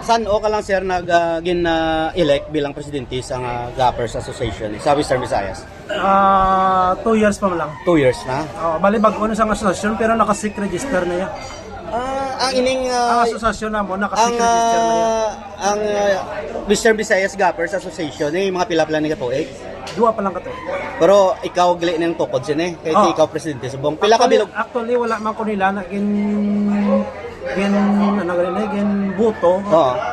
Saan o ka lang sir nag-elect bilang presidente sa Gappers Association sa Western Visayas? 2 years pa lang. 2 years na? Bali bago na sa asosasyon pero naka-SIC register na yan. Ang ining Ang asosasyon na mo, naka-SIC register na yan. ang Western Visayas Gappers Association yung mga pila-pila ni Katuig. 2 pa lang ka to. Pero ikaw gali ng tukod sin kahit ikaw presidente subong. Pila ka bilog? Actually wala man ko nila na gin buto,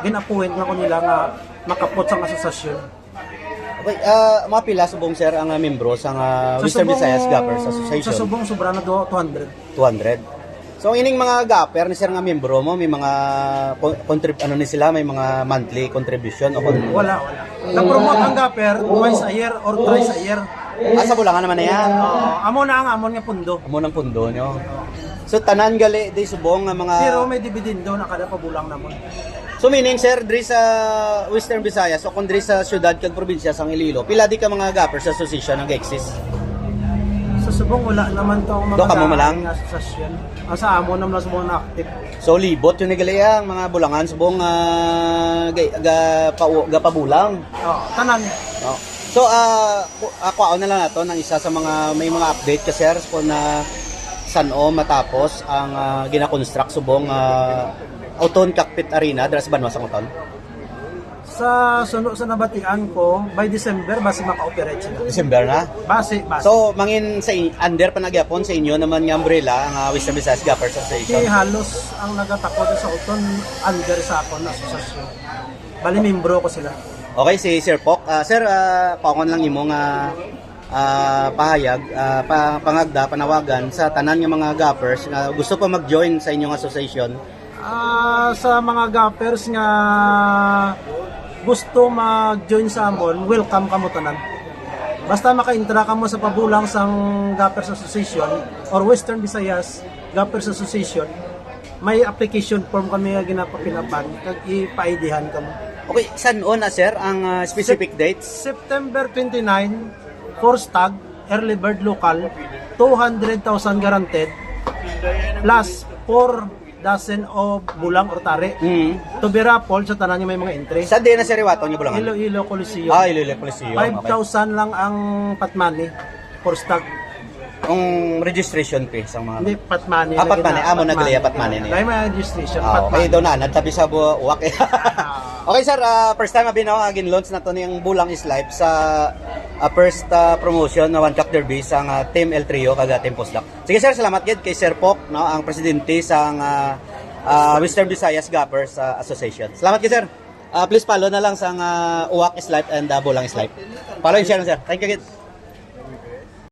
gin-appoint na ko nila nga makapot sa asosasyon. Okay, mga pila subong sir ang membro sa Western Visayas Gappers Association. Sa subong sobra na 200. 200. So ang ining mga gapper ni sir nga membro mo may mga ni sila may mga monthly contribution o Wala. Nag-promote ang gapper twice a year or thrice a year. Sa Bulangan naman na yan. Amo na ang amon nga pundo. Amo ng pundo nyo. So tanan gali di subong nga mga Pero may dividendo na kada pabulang namon. So meaning sir diri sa Western Visayas o kung diri sa syudad kag probinsya sang Iloilo pila di ka mga gappers association nag-exist? Sa subong wala naman to mga Do ka mo malang? asosasyon. Sa amo naman na subong na active. So libot yung nigalayang mga bulangan subong pabulang. Tanan. No. So ako na lang nato ng isa sa mga may mga update ka sir kung na saan matapos ang gina-construct subong Auton Cockpit Arena dras Banwas ang Auton. Sa suno sa nabatian ko by December base maka-operate sila. December na. Base. So mangin sa under pa nagyapon sa inyo naman nga umbrella ang Western Visayas Gappers Association. Halos ang nagatakod sa Auton under sa akon na asosasyon. Bali membro ko sila. Okay si Sir Pok. Sir, paungon lang imo nga pahayag, pangagda, panawagan sa tanan nga mga gappers na gusto pa mag-join sa inyong association. Sa mga gappers nga gusto mag-join sa amon, welcome kamo tanan. Basta maka-intra ka mo sa pabulang sang Gappers Association or Western Visayas Gappers Association, may application form kami nga ginapapinapan kag ipa-IDhan kamo. Okay, saan na sir ang specific dates? September 29, force tag, early bird local, 200,000 guaranteed, plus 4 dozen of bulang or tare. To be raffled sa tanan niya may mga entry. Sa din na si Riwato niyo bulangan? Iloilo Coliseum. Iloilo Coliseum. 5,000 lang ang patmani for stock. Ang registration fee sa mga... Hindi, patmani. Patmani. Mo naglaya patmani niya. Dahil may registration, Okay, patmani. doon na. Nagtabi sa buwak. Okay, sir. First time abinaw agin launch na to niyang Bulang is Life sa first promotion na One Cup Derby sa Team El Trio kaga Team Poslak. Sige, sir. Salamat gid kay Sir Pok, no, ang presidente sa Western Visayas Gappers Association. Salamat kay sir. Please follow na lang sa Uwak is Life and Bulang is Life. Follow and share na, sir. Thank you, gid.